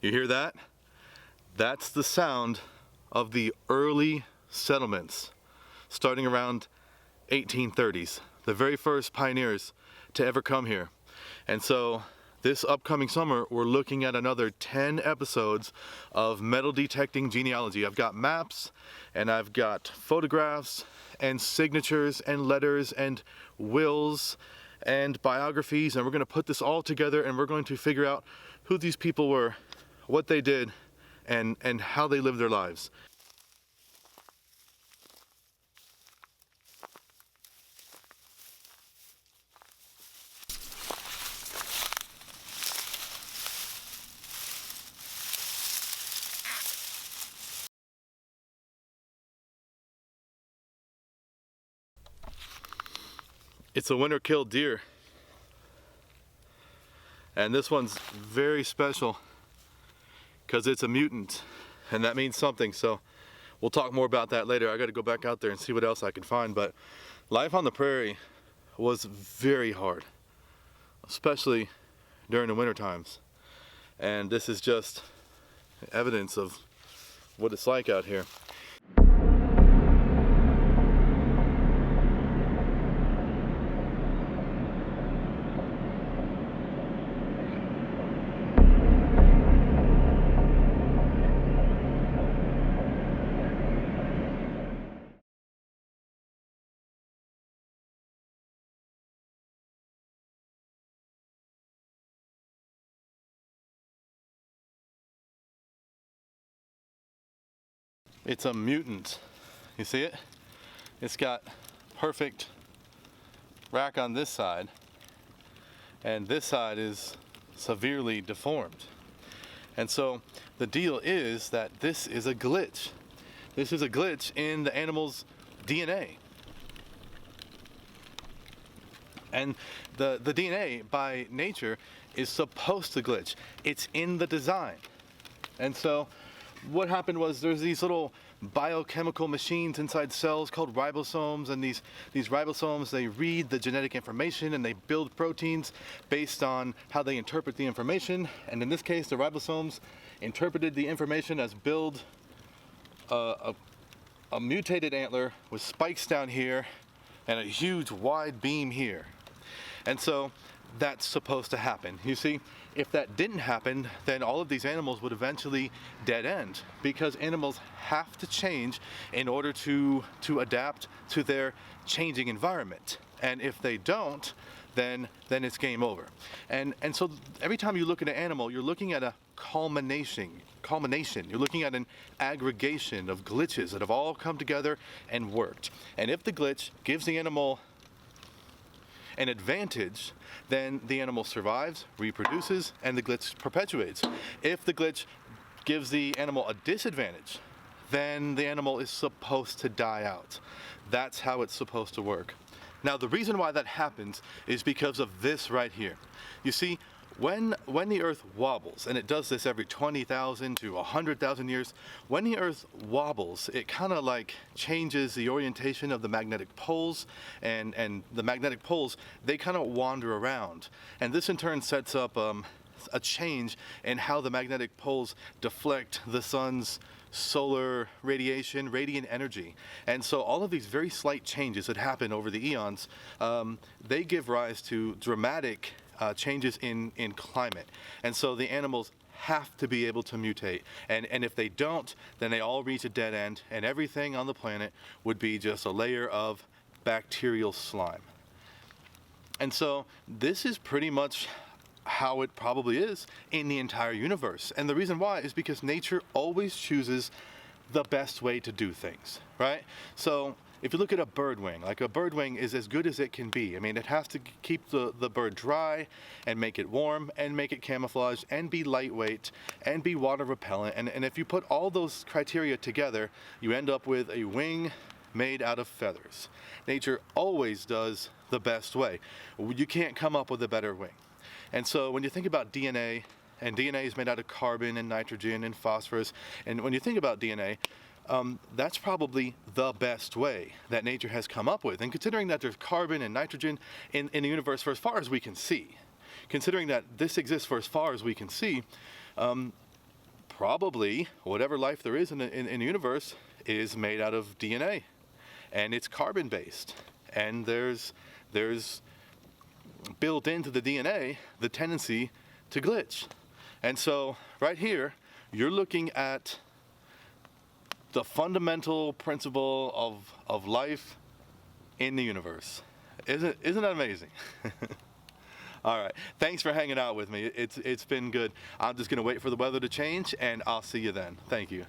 You hear that? That's the sound of the early settlements starting around 1830s, the very first pioneers to ever come here. And so this upcoming summer, we're looking at another 10 episodes of metal detecting genealogy. I've got maps and I've got photographs and signatures and letters and wills and biographies, and we're going to put this all together and we're going to figure out who these people were, what they did, and how they lived their lives. It's a winter-killed deer, and this one's very special because it's a mutant, and that means something. So we'll talk more about that later. I got to go back out there and see what else I can find. But life on the prairie was very hard, especially during the winter times, and this is just evidence of what it's like out here. It's a mutant. You see it? It's got perfect rack on this side, and this side is severely deformed. And so the deal is that this is a glitch. This is a glitch in the animal's DNA. And the DNA by nature is supposed to glitch. It's in the design. And so what happened was there's these little biochemical machines inside cells called ribosomes, and these ribosomes, they read the genetic information and they build proteins based on how they interpret the information. And in this case, the ribosomes interpreted the information as build a mutated antler with spikes down here and a huge wide beam here. And so that's supposed to happen. You see, if that didn't happen, then all of these animals would eventually dead end, because animals have to change in order to adapt to their changing environment. And if they don't, then it's game over. And so every time you look at an animal, you're looking at a culmination. You're looking at an aggregation of glitches that have all come together and worked. And if the glitch gives the animal an advantage, then the animal survives, reproduces, and the glitch perpetuates. If the glitch gives the animal a disadvantage, then the animal is supposed to die out. That's how it's supposed to work. Now, the reason why that happens is because of this right here. You see, when the Earth wobbles, and it does this every 20,000 to 100,000 years, when the Earth wobbles, it kind of like changes the orientation of the magnetic poles, and the magnetic poles, they kind of wander around. And this in turn sets up a change in how the magnetic poles deflect the sun's solar radiation, radiant energy. And so all of these very slight changes that happen over the eons, they give rise to dramatic changes in climate. And so the animals have to be able to mutate. And if they don't, then they all reach a dead end, and everything on the planet would be just a layer of bacterial slime. And so this is pretty much how it probably is in the entire universe. And the reason why is because nature always chooses the best way to do things, right? So if you look at a bird wing, like a bird wing is as good as it can be. I mean, it has to keep the bird dry and make it warm and make it camouflaged and be lightweight and be water repellent. And if you put all those criteria together, you end up with a wing made out of feathers. Nature always does the best way. You can't come up with a better wing. And so when you think about DNA, and DNA is made out of carbon and nitrogen and phosphorus, and when you think about DNA, that's probably the best way that nature has come up with. And considering that there's carbon and nitrogen in the universe for as far as we can see, considering that this exists for as far as we can see, probably whatever life there is in the universe is made out of DNA, and it's carbon based, and there's built into the DNA the tendency to glitch. And so right here you're looking at the fundamental principle of life in the universe. Isn't that amazing? All right, thanks for hanging out with me. It's been good. I'm just gonna wait for the weather to change, and I'll see you then. Thank you.